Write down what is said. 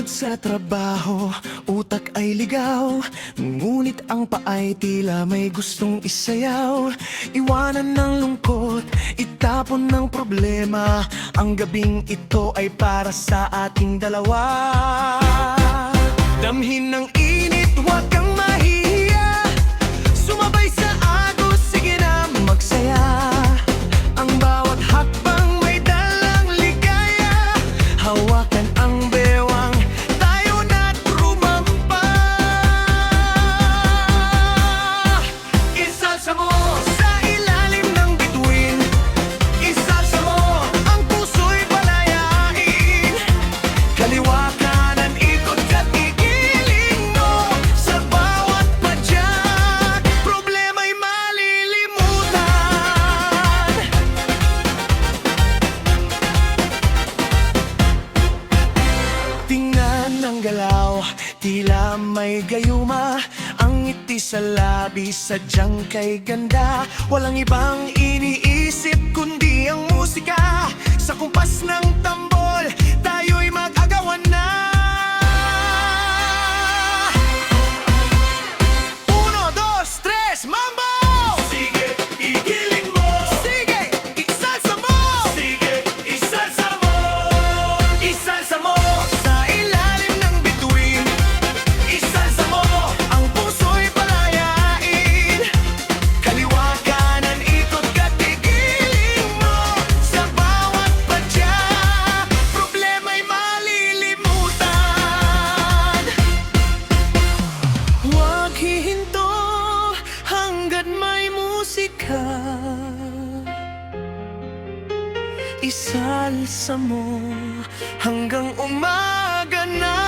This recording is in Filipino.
Pagod sa trabaho, utak ay ligaw, ngunit ang paay tila may gustong isayaw. Iwanan ng lungkot, itapon ng problema, ang gabing ito ay para sa ating dalawa. Damhin ng init, huwag kang mahihiya, sumabay sa agos, sige na magsaya. Ang bawat hakbang may dalang ligaya, hawakan ang bewang, tayo na't rumampa. Isalsa mo sa ilalim ng bituin, isalsa mo ang puso'y palayain. Kaliwa kanan, ikot at igiling mo, sa bawat padyak, problema'y malilimutan. Tingnan ang galaw, tila may gayuma, ang ngiti sa labi, sadyang kay ganda. Walang ibang iniisip kundi ang musika, sa kumpas ng tambol, tayo'y mag-agawan na. Uno, dos, tres, mambo! Sige, igiling mo! Sige, isalsa mo! Sige, isalsa mo! Isalsa mo sa ilalim ng bituin, isalsa mo ang puso'y palayain. Kaliwa kanan, ikot at igiling mo, sa bawat padyak, problema'y malilimutan. Huwag hihinto hangga't may musika, isalsa mo hanggang umaga na.